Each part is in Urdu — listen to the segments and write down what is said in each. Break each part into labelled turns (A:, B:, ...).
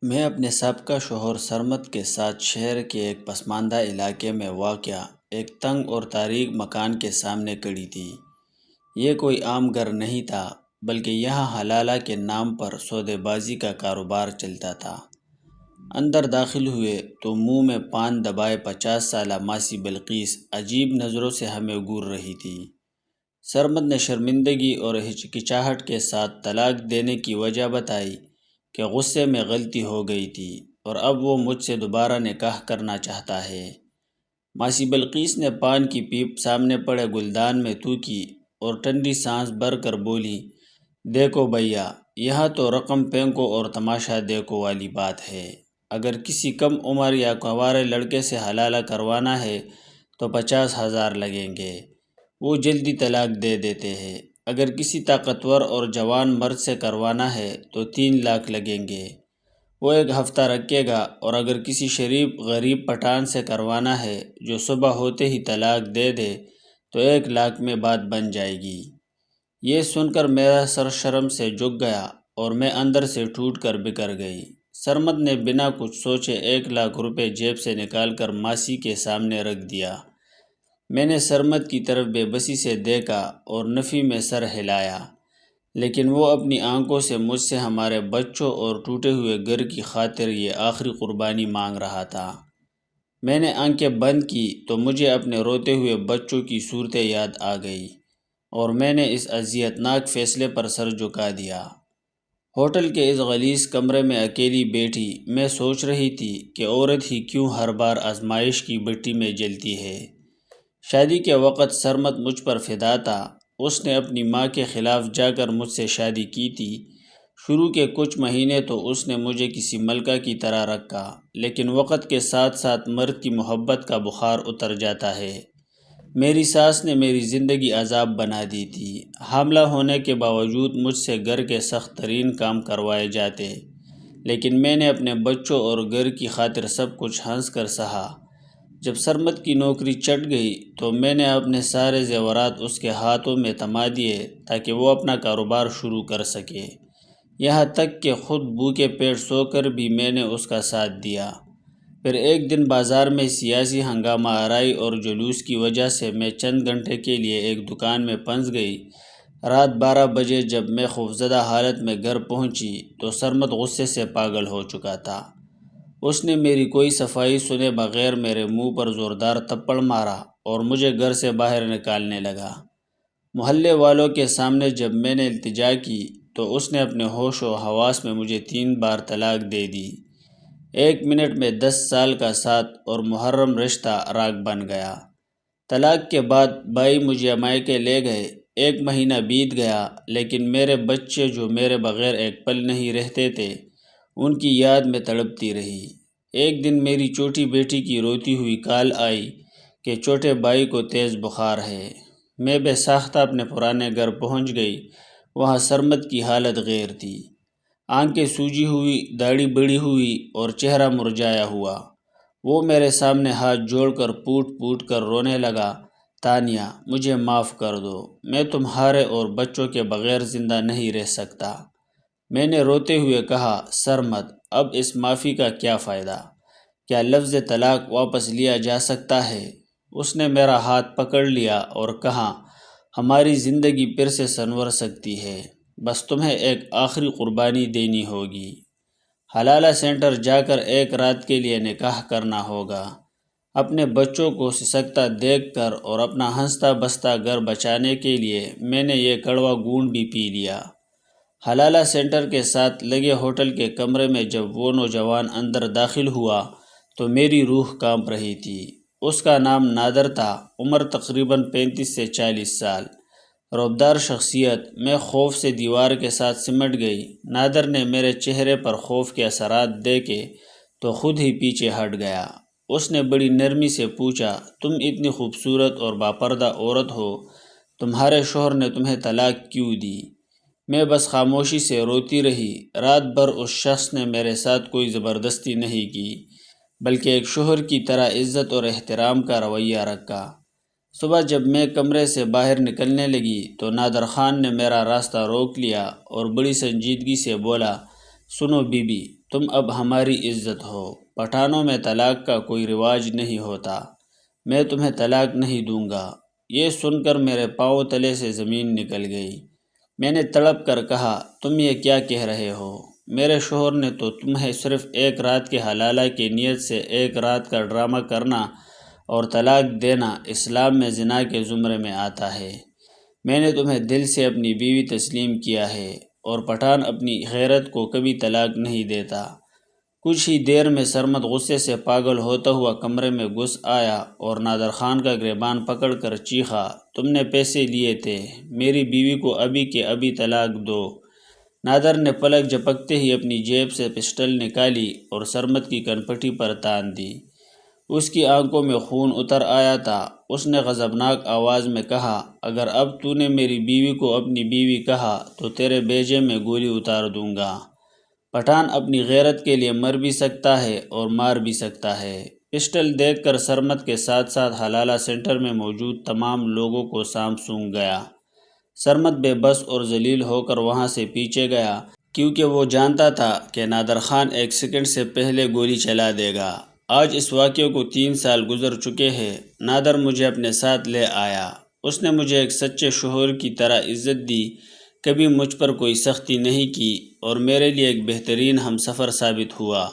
A: میں اپنے سابقہ شوہر سرمد کے ساتھ شہر کے ایک پسماندہ علاقے میں واقع ایک تنگ اور تاریک مکان کے سامنے کھڑی تھی۔ یہ کوئی عام گھر نہیں تھا، بلکہ یہاں حلالہ کے نام پر سودے بازی کا کاروبار چلتا تھا۔ اندر داخل ہوئے تو منہ میں پان دبائے 50 سالہ ماسی بلقیس عجیب نظروں سے ہمیں گور رہی تھی۔ سرمد نے شرمندگی اور ہچکچاہٹ کے ساتھ طلاق دینے کی وجہ بتائی کہ غصے میں غلطی ہو گئی تھی اور اب وہ مجھ سے دوبارہ نکاح کرنا چاہتا ہے۔ ماسی بلقیس نے پان کی پیپ سامنے پڑے گلدان میں تھوکی اور ٹھنڈی سانس بھر کر بولی، دیکھو بھیا، یہاں تو رقم پھینکو اور تماشا دیکھو والی بات ہے۔ اگر کسی کم عمر یا کنوارے لڑکے سے حلالہ کروانا ہے تو 50,000 لگیں گے، وہ جلدی طلاق دے دیتے ہیں۔ اگر کسی طاقتور اور جوان مرد سے کروانا ہے تو 3 لاکھ لگیں گے، وہ 1 ہفتہ رکھے گا، اور اگر کسی شریف غریب پٹھان سے کروانا ہے جو صبح ہوتے ہی طلاق دے دے تو 1 لاکھ میں بات بن جائے گی۔ یہ سن کر میرا سر شرم سے جھک گیا اور میں اندر سے ٹوٹ کر بکھر گئی۔ سرمد نے بنا کچھ سوچے 1 لاکھ روپے جیب سے نکال کر ماسی کے سامنے رکھ دیا۔ میں نے سرمد کی طرف بے بسی سے دیکھا اور نفی میں سر ہلایا، لیکن وہ اپنی آنکھوں سے مجھ سے ہمارے بچوں اور ٹوٹے ہوئے گھر کی خاطر یہ آخری قربانی مانگ رہا تھا۔ میں نے آنکھیں بند کی تو مجھے اپنے روتے ہوئے بچوں کی صورتیں یاد آ گئی اور میں نے اس اذیت ناک فیصلے پر سر جھکا دیا۔ ہوٹل کے اس غلیظ کمرے میں اکیلی بیٹھی میں سوچ رہی تھی کہ عورت ہی کیوں ہر بار آزمائش کی بٹی میں جلتی ہے۔ شادی کے وقت سرمد مجھ پر فدا تھا۔ اس نے اپنی ماں کے خلاف جا کر مجھ سے شادی کی تھی۔ شروع کے کچھ مہینے تو اس نے مجھے کسی ملکہ کی طرح رکھا، لیکن وقت کے ساتھ ساتھ مرد کی محبت کا بخار اتر جاتا ہے۔ میری ساس نے میری زندگی عذاب بنا دی تھی۔ حاملہ ہونے کے باوجود مجھ سے گھر کے سخت ترین کام کروائے جاتے، لیکن میں نے اپنے بچوں اور گھر کی خاطر سب کچھ ہنس کر سہا۔ جب سرمد کی نوکری چٹ گئی تو میں نے اپنے سارے زیورات اس کے ہاتھوں میں تھما دیے تاکہ وہ اپنا کاروبار شروع کر سکے۔ یہاں تک کہ خود بھوکے پیٹ سو کر بھی میں نے اس کا ساتھ دیا۔ پھر ایک دن بازار میں سیاسی ہنگامہ آرائی اور جلوس کی وجہ سے میں چند گھنٹے کے لیے ایک دکان میں پھنس گئی۔ رات 12 بجے جب میں خوفزدہ حالت میں گھر پہنچی تو سرمد غصے سے پاگل ہو چکا تھا۔ اس نے میری کوئی صفائی سنے بغیر میرے منہ پر زوردار تھپڑ مارا اور مجھے گھر سے باہر نکالنے لگا۔ محلے والوں کے سامنے جب میں نے التجا کی تو اس نے اپنے ہوش و حواس میں مجھے 3 بار طلاق دے دی۔ 1 منٹ میں 10 سال کا ساتھ اور محرم رشتہ راکھ بن گیا۔ طلاق کے بعد بھائی مجھے مائکے لے گئے۔ 1 مہینہ بیت گیا، لیکن میرے بچے جو میرے بغیر ایک پل نہیں رہتے تھے، ان کی یاد میں تڑپتی رہی۔ ایک دن میری چھوٹی بیٹی کی روتی ہوئی کال آئی کہ چھوٹے بھائی کو تیز بخار ہے۔ میں بے ساختہ اپنے پرانے گھر پہنچ گئی۔ وہاں سرمد کی حالت غیر تھی۔ آنکھیں سوجی ہوئی، داڑھی بڑھی ہوئی اور چہرہ مرجھایا ہوا۔ وہ میرے سامنے ہاتھ جوڑ کر پوٹ پوٹ کر رونے لگا، تانیہ، مجھے معاف کر دو، میں تمہارے اور بچوں کے بغیر زندہ نہیں رہ سکتا۔ میں نے روتے ہوئے کہا، سرمد، اب اس معافی کا کیا فائدہ؟ کیا لفظ طلاق واپس لیا جا سکتا ہے؟ اس نے میرا ہاتھ پکڑ لیا اور کہا، ہماری زندگی پھر سے سنور سکتی ہے، بس تمہیں ایک آخری قربانی دینی ہوگی۔ حلالہ سینٹر جا کر 1 رات کے لیے نکاح کرنا ہوگا۔ اپنے بچوں کو سسکتا دیکھ کر اور اپنا ہنستا بستا گھر بچانے کے لیے میں نے یہ کڑوا گھونٹ بھی پی لیا۔ حلالہ سینٹر کے ساتھ لگے ہوٹل کے کمرے میں جب وہ نوجوان اندر داخل ہوا تو میری روح کانپ رہی تھی۔ اس کا نام نادر تھا، عمر تقریباً 35 سے 40 سال، رعبدار شخصیت۔ میں خوف سے دیوار کے ساتھ سمٹ گئی۔ نادر نے میرے چہرے پر خوف کے اثرات دیکھے تو خود ہی پیچھے ہٹ گیا۔ اس نے بڑی نرمی سے پوچھا، تم اتنی خوبصورت اور باپردہ عورت ہو، تمہارے شوہر نے تمہیں طلاق کیوں دی؟ میں بس خاموشی سے روتی رہی۔ رات بھر اس شخص نے میرے ساتھ کوئی زبردستی نہیں کی، بلکہ ایک شوہر کی طرح عزت اور احترام کا رویہ رکھا۔ صبح جب میں کمرے سے باہر نکلنے لگی تو نادر خان نے میرا راستہ روک لیا اور بڑی سنجیدگی سے بولا، سنو بی بی، تم اب ہماری عزت ہو۔ پٹھانوں میں طلاق کا کوئی رواج نہیں ہوتا۔ میں تمہیں طلاق نہیں دوں گا۔ یہ سن کر میرے پاؤں تلے سے زمین نکل گئی۔ میں نے تڑپ کر کہا، تم یہ کیا کہہ رہے ہو؟ میرے شوہر نے تو تمہیں صرف ایک رات کے حلالہ کی نیت سے ایک رات کا ڈرامہ کرنا اور طلاق دینا اسلام میں زنا کے زمرے میں آتا ہے۔ میں نے تمہیں دل سے اپنی بیوی تسلیم کیا ہے، اور پٹھان اپنی غیرت کو کبھی طلاق نہیں دیتا۔ کچھ ہی دیر میں سرمد غصے سے پاگل ہوتا ہوا کمرے میں گھس آیا اور نادر خان کا گریبان پکڑ کر چیخا، تم نے پیسے لیے تھے، میری بیوی کو ابھی کے ابھی طلاق دو۔ نادر نے پلک جھپکتے ہی اپنی جیب سے پسٹل نکالی اور سرمد کی کنپٹی پر تان دی۔ اس کی آنکھوں میں خون اتر آیا تھا۔ اس نے غضبناک آواز میں کہا، اگر اب تو نے میری بیوی کو اپنی بیوی کہا تو تیرے بیجے میں گولی اتار دوں گا۔ پٹھان اپنی غیرت کے لیے مر بھی سکتا ہے اور مار بھی سکتا ہے۔ پسٹل دیکھ کر سرمد کے ساتھ ساتھ حلالہ سینٹر میں موجود تمام لوگوں کو سانپ سونگھ گیا۔ سرمد بے بس اور ذلیل ہو کر وہاں سے پیچھے گیا، کیونکہ وہ جانتا تھا کہ نادر خان ایک سیکنڈ سے پہلے گولی چلا دے گا۔ آج اس واقعے کو 3 سال گزر چکے ہیں۔ نادر مجھے اپنے ساتھ لے آیا۔ اس نے مجھے ایک سچے شوہر کی طرح عزت دی، کبھی مجھ پر کوئی سختی نہیں کی، اور میرے لیے ایک بہترین ہمسفر ثابت ہوا۔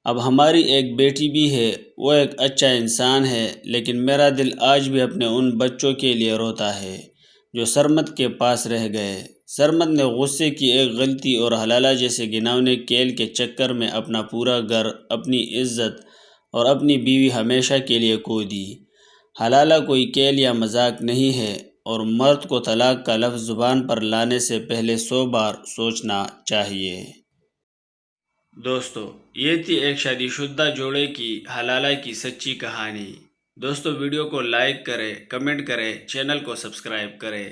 A: اب ہماری ایک بیٹی بھی ہے، وہ ایک اچھا انسان ہے، لیکن میرا دل آج بھی اپنے ان بچوں کے لیے روتا ہے جو سرمد کے پاس رہ گئے۔ سرمد نے غصے کی ایک غلطی اور حلالہ جیسے گھناؤنے کھیل کے چکر میں اپنا پورا گھر، اپنی عزت اور اپنی بیوی ہمیشہ کے لیے کھو دی۔ حلالہ کوئی کھیل یا مذاق نہیں ہے، اور مرد کو طلاق کا لفظ زبان پر لانے سے پہلے 100 بار سوچنا چاہیے۔ دوستو، یہ تھی ایک شادی شدہ جوڑے کی حلالہ کی سچی کہانی۔ دوستو، ویڈیو کو لائک کریں، کمنٹ کریں، چینل کو سبسکرائب کریں۔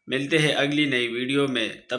A: ملتے ہیں اگلی نئی ویڈیو میں، تب